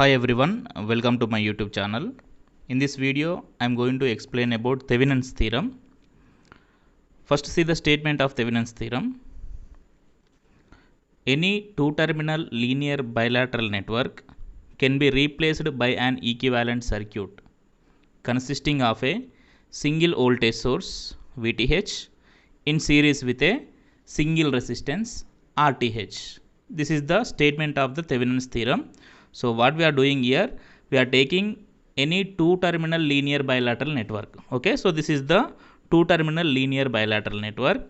Hi everyone, welcome to my YouTube channel. In this video, I am going to explain about Thevenin's theorem. First, see the statement of Thevenin's theorem. Any two-terminal linear bilateral network can be replaced by an equivalent circuit consisting of a single voltage source VTH in series with a single resistance RTH. This is the statement of the Thevenin's theorem. So what we are doing here, we are taking any two-terminal linear bilateral network. Okay, so this is the two-terminal linear bilateral network.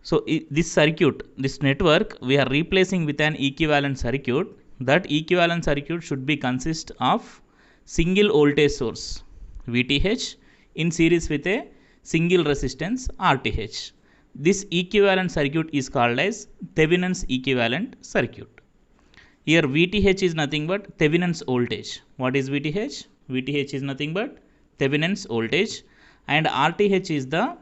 So this circuit, this network, we are replacing with an equivalent circuit. That equivalent circuit should be consist of single voltage source VTH in series with a single resistance RTH. This equivalent circuit is called as Thevenin's equivalent circuit. Here VTH is nothing but Thevenin's voltage. What is VTH? VTH is nothing but Thevenin's voltage, and RTH is the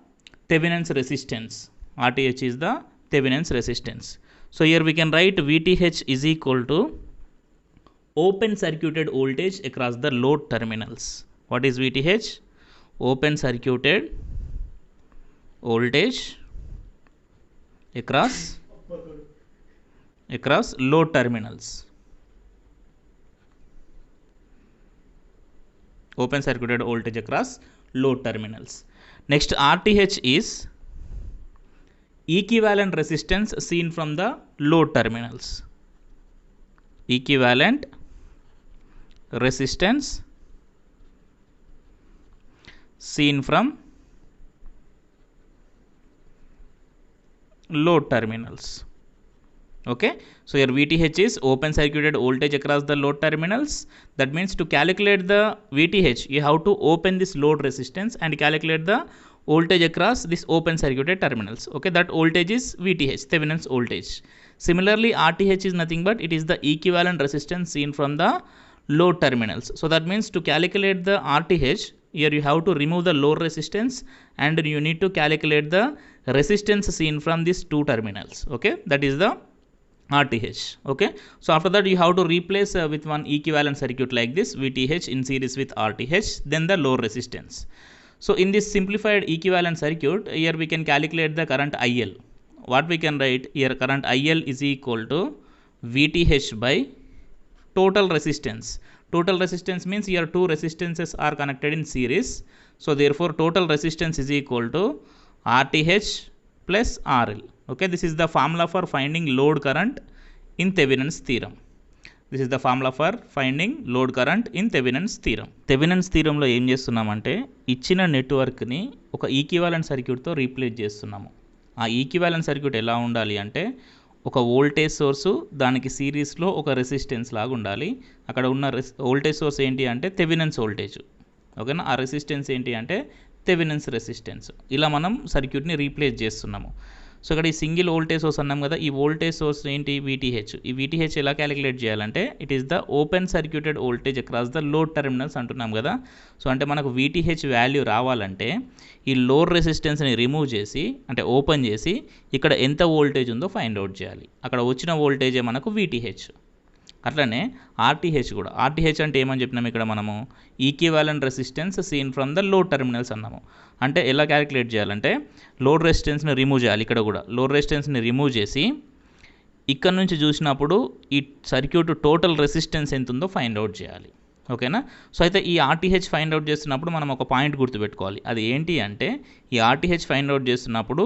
Thevenin's resistance. RTH is the Thevenin's resistance. So here we can write VTH is equal to open circuited voltage across the load terminals. What is VTH? Open circuited voltage across load terminals. Open circuited voltage across load terminals. Next, RTH is equivalent resistance seen from the load terminals. Equivalent resistance seen from load terminals. Okay, so here VTH is open circuited voltage across the load terminals. That means to calculate the VTH, you have to open this load resistance and calculate the voltage across this open circuited terminals. Okay, that voltage is VTH, Thevenin's voltage. Similarly, RTH is nothing but it is the equivalent resistance seen from the load terminals. So that means to calculate the RTH, here you have to remove the load resistance and you need to calculate the resistance seen from these two terminals. Okay, that is the RTH. Okay, so after that you have to replace with one equivalent circuit like this, VTH in series with RTH, then the load resistance. So in this simplified equivalent circuit, here we can calculate the current IL. What we can write here, current IL is equal to VTH by total resistance. Total resistance means here two resistances are connected in series. So therefore total resistance is equal to RTH plus RL. Okay, this is the formula for finding load current in Thevenin's theorem. This is the formula for finding load current in Thevenin's theorem. Thevenin's theorem లో ఏం చేస్తున్నామంటే ఇచ్చిన నెట్వర్క్ని ఒక equivalent సర్క్యూట్తో replace చేస్తున్నాము. ఆ equivalent circuit ఎలా ఉండాలి అంటే ఒక వోల్టేజ్ సోర్సు దానికి సిరీస్లో ఒక రెసిస్టెన్స్ లాగా ఉండాలి. అక్కడ ఉన్న వోల్టేజ్ సోర్స్ ఏంటి అంటే థెవెనిన్స్ వోల్టేజ్. ఓకేనా, ఆ రెసిస్టెన్స్ ఏంటి అంటే థెవెనిన్స్ రెసిస్టెన్స్. ఇలా మనం సర్క్యూట్ని రీప్లేస్ చేస్తున్నాము. సో ఇక్కడ ఈ సింగిల్ వోల్టేజ్ సోర్స్ అన్నాం కదా, ఈ వోల్టేజ్ సోర్స్ ఏంటి VTH. ఈ VTH ఎలా క్యాలిక్యులేట్ చేయాలంటే it is the open circuited voltage across the load terminals అంటున్నాం కదా. సో అంటే మనకు VTH వాల్యూ రావాలంటే ఈ లోడ్ రెసిస్టెన్స్ని రిమూవ్ చేసి అంటే ఓపెన్ చేసి ఇక్కడ ఎంత వోల్టేజ్ ఉందో ఫైండ్ అవుట్ చేయాలి. అక్కడ వచ్చిన వోల్టేజే మనకు VTH. అట్లనే RTH కూడా. RTH అంటే ఏమని చెప్పినాము ఇక్కడ మనము, equivalent resistance seen from the load terminals అన్నాము. అంటే ఎలా క్యాలిక్యులేట్ చేయాలంటే లోడ్ రెసిస్టెన్స్ని రిమూవ్ చేయాలి. ఇక్కడ కూడా లోడ్ రెసిస్టెన్స్ని రిమూవ్ చేసి ఇక్కడ నుంచి చూసినప్పుడు ఈ సర్క్యూట్ టోటల్ రెసిస్టెన్స్ ఎంత ఉందో ఫైండ్ అవుట్ చేయాలి. ఓకేనా, సో అయితే ఈ RTH ఫైండ్ అవుట్ చేస్తున్నప్పుడు మనం ఒక పాయింట్ గుర్తుపెట్టుకోవాలి. అది ఏంటి అంటే ఈ RTH ఫైండ్ అవుట్ చేస్తున్నప్పుడు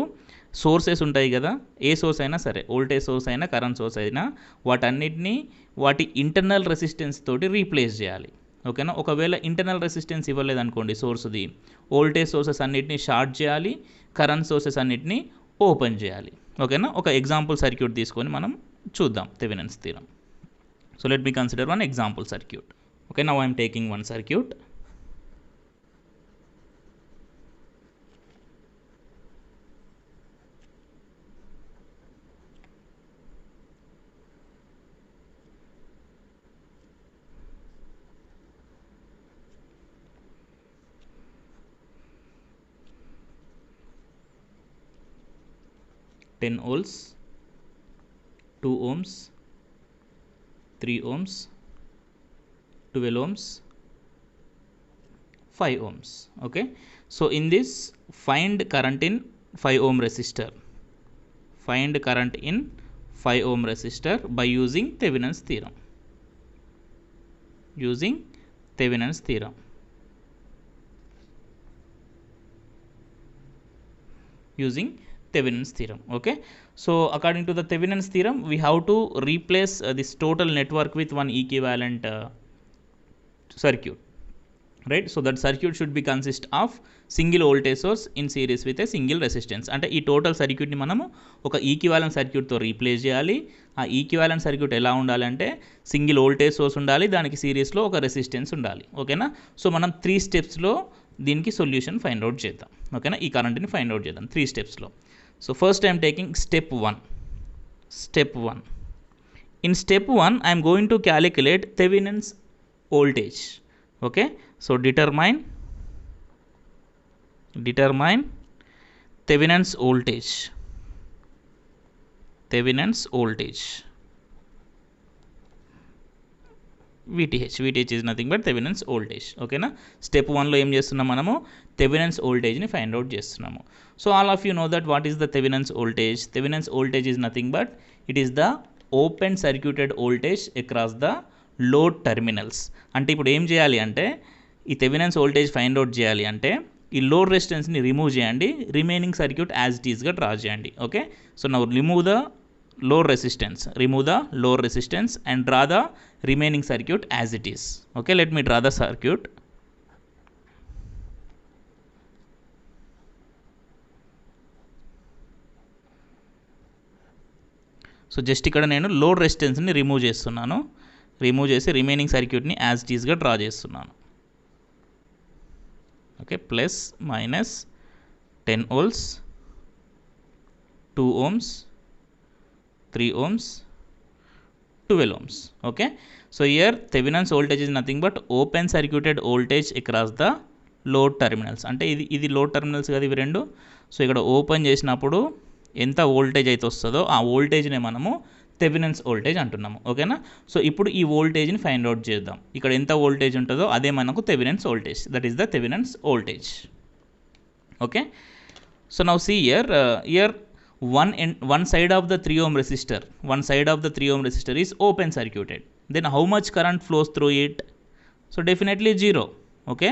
సోర్సెస్ ఉంటాయి కదా, ఏ సోర్స్ అయినా సరే, వోల్టేజ్ సోర్స్ అయినా కరెంట్ సోర్స్ అయినా, వాటన్నిటిని వాటి ఇంటర్నల్ రెసిస్టెన్స్ తోటి రీప్లేస్ చేయాలి. ఓకేనా, ఒకవేళ ఇంటర్నల్ రెసిస్టెన్స్ ఇవ్వలేదనుకోండి సోర్స్ది, వోల్టేజ్ సోర్సెస్ అన్నిటిని షార్ట్ చేయాలి, కరెంట్ సోర్సెస్ అన్నిటిని ఓపెన్ చేయాలి. ఓకేనా, ఒక ఎగ్జాంపుల్ సర్క్యూట్ తీసుకొని మనం చూద్దాం Thevenin's theorem. So let me consider one example circuit. Okay, now I'm taking one circuit. Ten volts, 2 ohms, 3 ohms, 12 ohms, 5 ohms. Okay, so in this, find current in 5 ohm resistor. Find current in 5 ohm resistor by using Thevenin's theorem. Using Thevenin's theorem. Using Thevenin's theorem. Okay, so according to the Thevenin's theorem, we have to replace this total network with one equivalent circuit, right? So that circuit should be consist of single voltage source in series with a single resistance. అంటే ఈ total సర్క్యూట్ని మనము ఒక equivalent సర్క్యూట్తో replace చేయాలి. ఆ equivalent circuit ఎలా ఉండాలి అంటే సింగిల్ వోల్టేజ్ సోర్స్ ఉండాలి, దానికి సిరీస్లో ఒక రెసిస్టెన్స్ ఉండాలి. ఓకేనా, సో మనం 3 స్టెప్స్లో దీనికి సొల్యూషన్ ఫైండ్ అవుట్ చేద్దాం. ఓకేనా, ఈ కరెంట్ని ఫైండ్ అవుట్ చేద్దాం 3 స్టెప్స్లో. So first I'm taking step 1. Step 1. In step 1 I'm going to calculate Thevenin's voltage. Okay, so determine Thevenin's voltage. Thevenin's voltage, VTH is nothing but Thevenin's voltage. Okay na, step 1 లో ఏం చేస్తున్నాం మనము, Thevenin's voltage ని find out చేస్తున్నాము. So all of you know that what is the Thevenin's voltage. Thevenin's voltage is nothing but it is the open circuited voltage across the load terminals. అంటే ఇప్పుడు ఏం చేయాలి అంటే ఈ థెవెనిన్స్ వోల్టేజ్ ఫైండ్ అవుట్ చేయాలి అంటే ఈ లోడ్ రెసిస్టెన్స్ని రిమూవ్ చేయండి, రిమైనింగ్ సర్క్యూట్ యాజ్ ఇట్ ఈస్గా డ్రా చేయండి. Okay, so now remove the load resistance and draw the remaining circuit as it is. Okay, let me draw the circuit. So just ఇక్కడ నేను load రెసిస్టెన్స్ని remove చేస్తున్నాను. Remove చేసి remaining సర్క్యూట్ని as it ఈస్గా draw చేస్తున్నాను. Okay, plus minus 10 volts, 2 ohms, 3 ohms, 12 ohms. Okay, so here Thevenin's voltage is nothing but open circuited voltage across the load terminals. అంటే ఇది లోడ్ టెర్మినల్స్ కదా ఇవి రెండు. సో ఇక్కడ ఓపెన్ చేసినప్పుడు ఎంత వోల్టేజ్ అయితే వస్తుందో ఆ వోల్టేజ్నే మనము థెవెనిన్స్ వోల్టేజ్ అంటున్నాము. ఓకేనా, సో ఇప్పుడు ఈ వోల్టేజ్ని ఫైండ్ అవుట్ చేద్దాం. ఇక్కడ ఎంత వోల్టేజ్ ఉంటుందో అదే మనకు Thevenin's voltage, that is the Thevenin's voltage. Okay, so now see here one side of the 3 ohm resistor is open circuited. Then how much current flows through it? So definitely 0. Okay,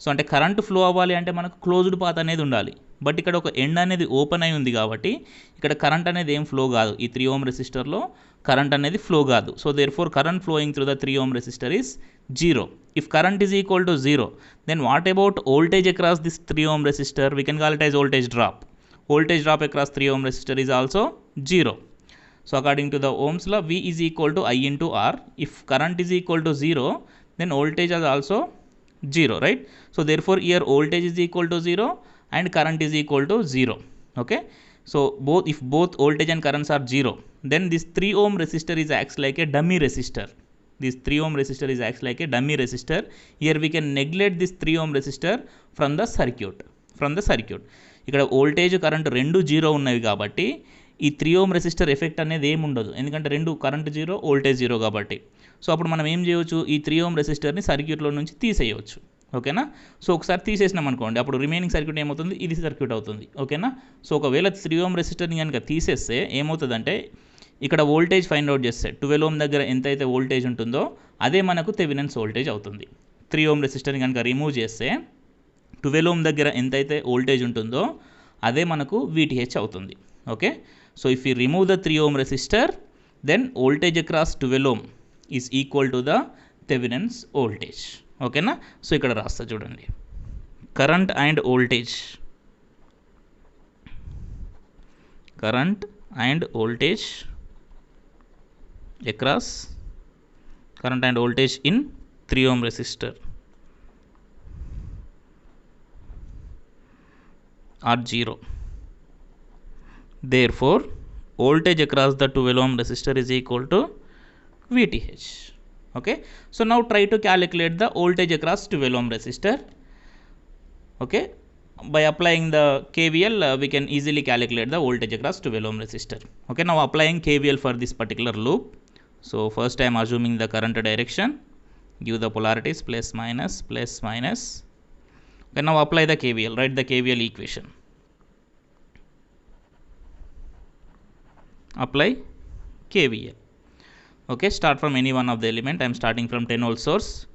so అంటే current flow అవ్వాలి అంటే మనకు closed path అనేది ఉండాలి. But ఇక్కడ ఒక end అనేది open అయి ఉంది కాబట్టి ఇక్కడ కరెంట్ అనేది ఏం ఫ్లో కాదు. ఈ 3 ohm రెసిస్టర్లో కరెంట్ అనేది ఫ్లో కాదు. So therefore current flowing through the 3 ohm resistor is 0. If current is equal to 0, then what about voltage across this 3 ohm resistor? We can call it as voltage drop. Voltage drop across 3 ohm resistor is also 0. So according to the Ohm's law, V is equal to I into R. If current is equal to 0, then voltage is also 0, right? So therefore here voltage is equal to 0 and current is equal to 0. Okay, so if both voltage and currents are 0, then this 3 ohm resistor is acts like a dummy resistor. This 3 ohm resistor is acts like a dummy resistor. Here we can neglect this 3 ohm resistor from the circuit. ఇక్కడ voltage current రెండు 0 ఉన్నవి కాబట్టి ఈ 3 ohm resistor effect అనేది ఏమి ఉండదు, ఎందుకంటే రెండు కరెంట్ 0 వోల్టేజ్ 0 కాబట్టి. సో అప్పుడు మనం ఏం చేయవచ్చు, ఈ 3 ohm రెసిస్టర్ని సర్క్యూట్లో నుంచి తీసేయవచ్చు. ఓకేనా, సో ఒకసారి తీసేసినాం అనుకోండి, అప్పుడు రిమైనింగ్ సర్క్యూట్ ఏమవుతుంది, ఇది సర్క్యూట్ అవుతుంది. ఓకేనా, సో ఒకవేళ 3 ohm రెసిస్టర్ని కనుక తీసేస్తే ఏమవుతుందంటే ఇక్కడ వోల్టేజ్ ఫైండ్ అవుట్ చేస్తే 12 ohm దగ్గర ఎంతైతే వోల్టేజ్ ఉంటుందో అదే మనకు థెవెనిన్స్ వోల్టేజ్ అవుతుంది. 3 ohm రెసిస్టర్ని కనుక రిమూవ్ చేస్తే 12 ohm దగ్గర ఎంతైతే వోల్టేజ్ ఉంటుందో అదే మనకు VTH అవుతుంది. Okay, so if you remove the 3 ohm resistor, then voltage across 12 ohm is equal to the Thevenin's voltage. ఓకేనా, సో ఇక్కడ రాస్తా చూడండి, current and voltage across current and voltage in 3 ohm resistor are 0. Therefore voltage across the 12 ohm resistor is equal to VTH. Okay, so now try to calculate the voltage across 12 ohm resistor. Okay, by applying the KVL we can easily calculate the voltage across 12 ohm resistor. Okay, now applying KVL for this particular loop. So first I am assuming the current direction, give the polarities plus minus plus minus. Okay, now apply the KVL, write the KVL equation. Apply KVL. Okay, start from any one of the element. I am starting from 10 volt source.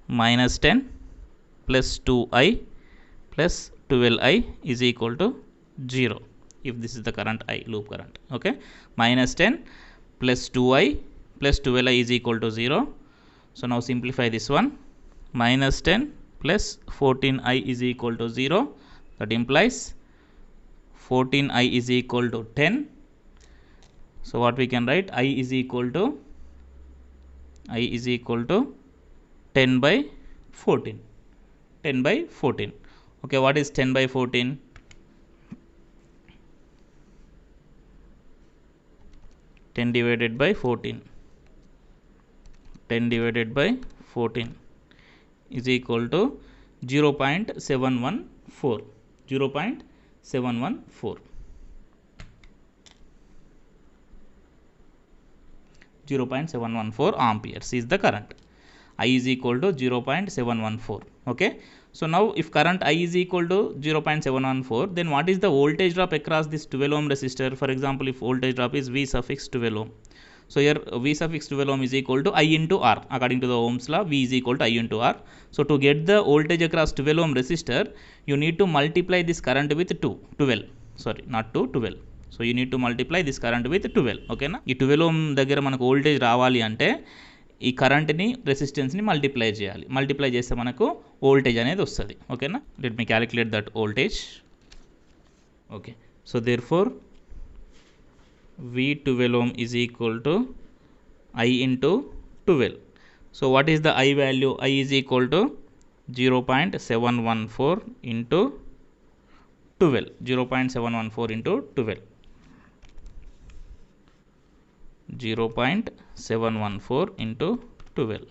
Minus 10 plus 2i plus 12i is equal to 0 if this is the current I, loop current. Okay, minus 10 plus 2i plus 12i is equal to 0. So now simplify this one. Minus 10 plus 14i is equal to 0. That implies 14i is equal to 10. So what we can write, I is equal to 10 by 14. 10 by 14. Okay, what is 10 by 14? 10 divided by 14. 10 divided by 14 is equal to 0.714. 0.714. 0.714 amperes is the current. I is equal to 0.714. Okay, so now if current I is equal to 0.714, then what is the voltage drop across this 12 ohm resistor? For example, if voltage drop is V suffix 12 ohm, so here V suffix 12 ohm is equal to I into R. According to the Ohm's law, V is equal to I into R. So to get the voltage across 12 ohm resistor, you need to multiply this current with 12. Sorry, not 12. So you need to multiply this current with 12. Okay na? ఈ 12 ohm దగ్గర మనకు voltage రావాలి అంటే ఈ కరెంట్ని రెసిస్టెన్స్ని multiply చేయాలి. Multiply చేస్తే మనకు వోల్టేజ్ అనేది వస్తుంది. ఓకేనా? Let me calculate that voltage. Okay, so therefore V12 ohm is equal to I into 12. So what is the I value? I is equal to 0.714 into 12. 0.714 into 12. 0.714 into 12.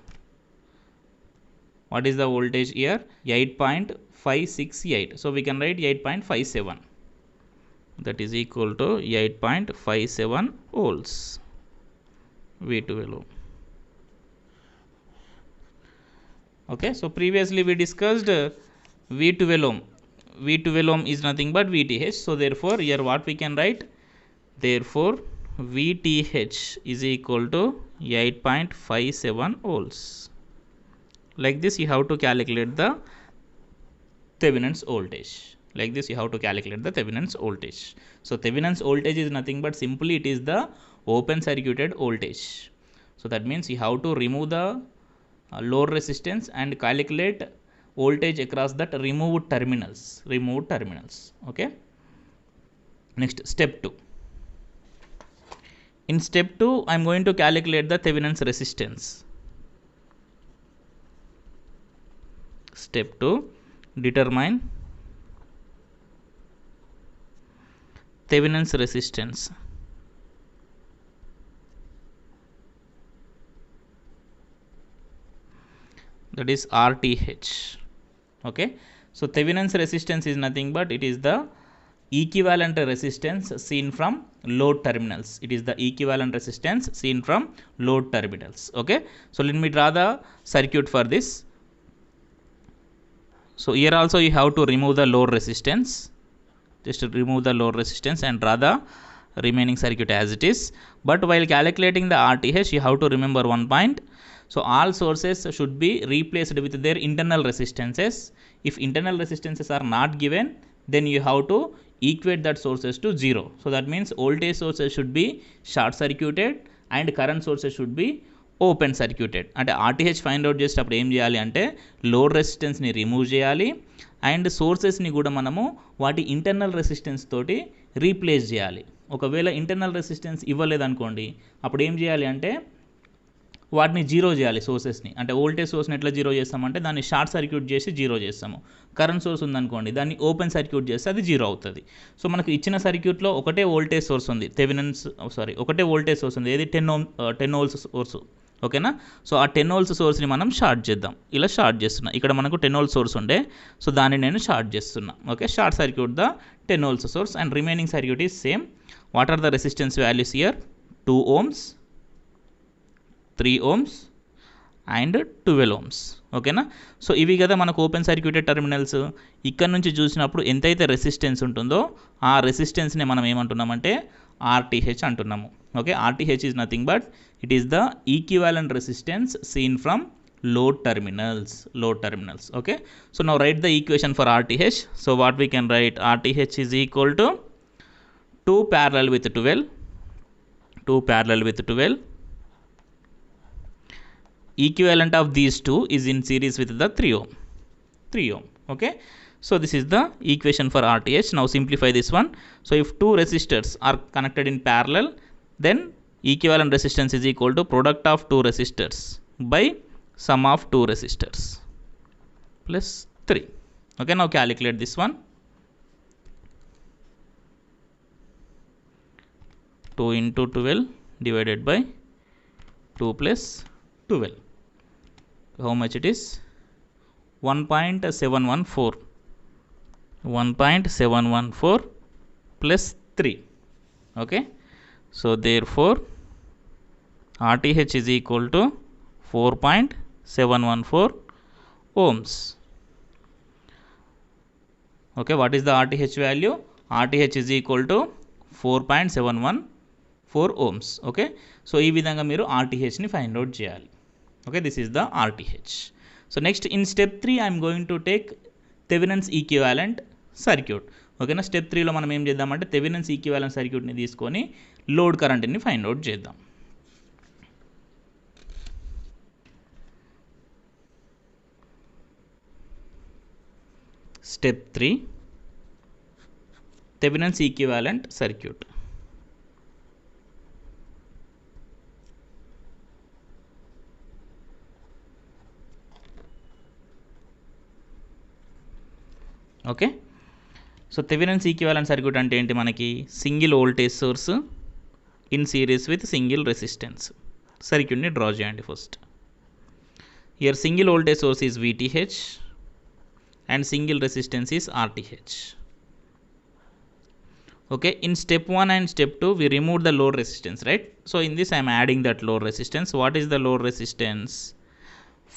What is the voltage here? 8.568. So we can write 8.57. That is equal to 8.57 volts. V12. Okay, so previously we discussed V12 ohm. V12 ohm is nothing but VTH. So therefore here what we can write? Therefore VTH is equal to 8.57 volts. Like this you have to calculate the Thevenin's voltage. Like this you have to calculate the Thevenin's voltage. So Thevenin's voltage is nothing but simply it is the open circuited voltage. So that means you have to remove the load resistance and calculate voltage across that removed terminals. Okay, next step 2. In step 2 I am going to calculate the Thevenin's resistance. Step 2, determine Thevenin's resistance. That is RTH. Okay, so Thevenin's resistance is nothing but it is the equivalent resistance seen from load terminals. It is the equivalent resistance seen from load terminals. Okay, so let me draw the circuit for this. So here also you have to remove the load resistance. Just to remove the load resistance and draw the remaining circuit as it is. But while calculating the RTH, you have to remember one point. So all sources should be replaced with their internal resistances. If internal resistances are not given, then you have to equate that sources to 0. So that means voltage sources should be short circuited and current sources should be open circuited. అంటే RTH find out చేసేటప్పుడు ఏం చేయాలి అంటే load రెసిస్టెన్స్ని remove చేయాలి and సోర్సెస్ని కూడా మనము వాటి ఇంటర్నల్ రెసిస్టెన్స్ తోటి రీప్లేస్ చేయాలి. ఒకవేళ ఇంటర్నల్ రెసిస్టెన్స్ ఇవ్వలేదనుకోండి అప్పుడు ఏం చేయాలి అంటే వాటిని జీరో చేయాలి సోర్సెస్ని. అంటే వోల్టేజ్ సోర్స్ని ఎట్లా జీరో చేస్తామంటే దాన్ని షార్ట్ సర్క్యూట్ చేసి జీరో చేస్తాము. కరెంట్ సోర్స్ ఉందనుకోండి దాన్ని ఓపెన్ సర్క్యూట్ చేస్తే అది జీరో అవుతుంది. సో మనకు ఇచ్చిన సర్క్యూట్లో ఒకటే వోల్టేజ్ సోర్స్ ఉంది, ఒకటే వోల్టేజ్ సోర్స్ ఉంది, ఏది 10 వోల్ట్స్ సోర్స్. ఓకేనా? సో ఆ 10 వోల్ట్స్ సోర్స్ని మనం షార్ట్ చేద్దాం. ఇలా షార్ట్ చేస్తున్నా. ఇక్కడ మనకు 10 వోల్ట్స్ సోర్స్ ఉండే, సో దాన్ని నేను షార్ట్ చేస్తున్నా. Okay, short circuit the 10 volts source and remaining circuit is same. What are the resistance values here? 2 ohms, 3 ohms and 12 ohms. ఓకేనా? సో ఇవి కదా మనకు ఓపెన్ సర్క్యూటెడ్ టెర్మినల్స్. ఇక్కడ నుంచి చూసినప్పుడు ఎంతైతే రెసిస్టెన్స్ ఉంటుందో ఆ రెసిస్టెన్స్ని మనం ఏమంటున్నామంటే RTH అంటున్నాము. Okay, RTH is nothing but it is the equivalent resistance seen from load terminals. Okay, so now write the equation for RTH. So what we can write, RTH is equal to 2 parallel with 12. Equivalent of these two is in series with the 3 ohm. Okay, so this is the equation for RTH. Now simplify this one. So if two resistors are connected in parallel, then equivalent resistance is equal to product of two resistors by sum of two resistors plus 3. Okay, now calculate this one. 2 into 12 divided by 2 plus 12. How much it is? 1.714 plus 3. Okay, so therefore RTH is equal to 4.714 ohms. Okay, what is the RTH value? RTH is equal to 4.714 ohms. Okay, so ee vidhanga meeru RTH ni find out cheyali. Okay, this is the RTH. So next in step 3 I am going to take Thevenin's equivalent circuit. Okay na, step 3 lo manam em cheddam ante Thevenin's equivalent circuit ni teeskoni load current ni find out cheddam. Step 3 Thevenin's equivalent circuit. Okay, so Thevenin's equivalent circuit అంటే ఏంటి? మనకి single voltage source in series with single resistance. సర్క్యూట్ని draw చేయండి first. Here single voltage source is VTH and single resistance is RTH. Okay, in step 1 and step 2 we remove the load resistance, right? So in this I am adding that load resistance. What is the load resistance?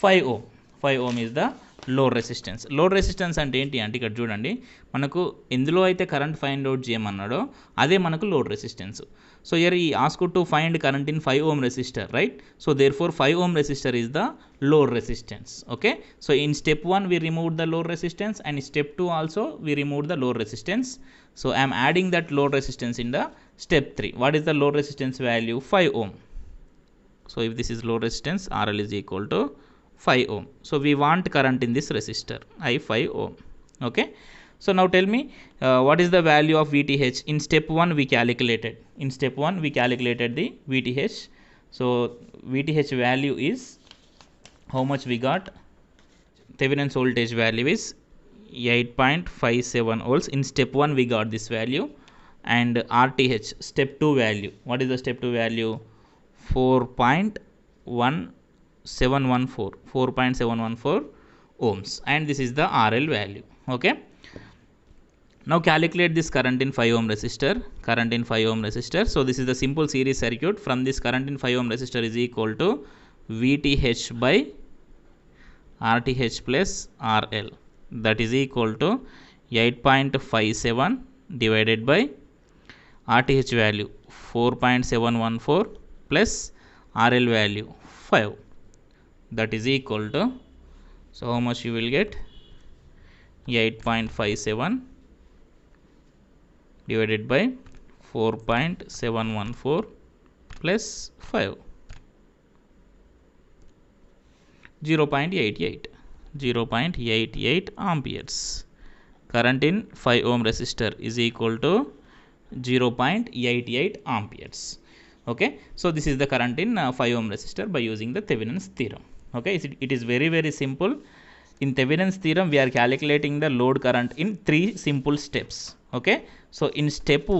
5 ohm. 5 ohm is the load resistance. Load resistance అంటే ఏంటి అంటే ఇక్కడ చూడండి, మనకు ఎందులో అయితే current find out చేయమన్నాడో అదే మనకు load resistance. So here he ask to find current in 5 ohm resistor, right? So therefore 5 ohm resistor is the load resistance. Okay, so in step 1 we removed the load resistance and step 2 also we removed the load resistance. So I am adding that load resistance in the step 3. What is the load resistance value? 5 ohm. So if this is load resistance, RL is equal to 5 ohm. So we want current in this resistor, I 5 ohm. Okay, so now tell me what is the value of VTH? In step 1 we calculated. In step 1 we calculated the VTH. So VTH value is how much we got? Thevenin's voltage value is 8.57 volts. In step 1 we got this value. And RTH step 2 value, what is the step 2 value? 4.714 ohms, and this is the RL value. Okay, now calculate this current in 5 ohm resistor. So this is the simple series circuit. From this, current in 5 ohm resistor is equal to VTH by RTH plus RL, that is equal to 8.57 divided by RTH value 4.714 plus RL value 5, that is equal to, so how much you will get? 8.57 divided by 4.714 plus 5, 0.88 amperes. Current in 5 ohm resistor is equal to 0.88 amperes. Okay, so this is the current in 5 ohm resistor by using the Thevenin's theorem. Okay, it is very very simple. In Thevenin's theorem we are calculating the load current in 3 simple steps. Okay, so in step 1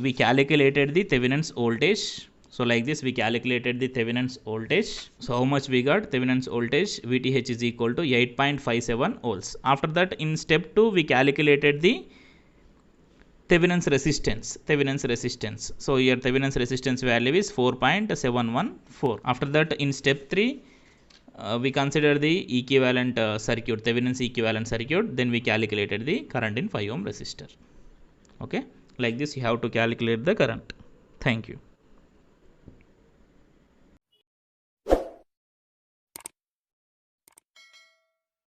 we calculated the Thevenin's voltage. So like this we calculated the Thevenin's voltage. So how much we got? Thevenin's voltage VTH is equal to 8.57 volts. After that, in step 2 we calculated the Thevenin's resistance. So here Thevenin's resistance value is 4.714. After that, in step 3 we consider the equivalent circuit, Thevenin's equivalent circuit, then we calculated the current in 5 ohm resistor. Okay, like this you have to calculate the current. Thank you.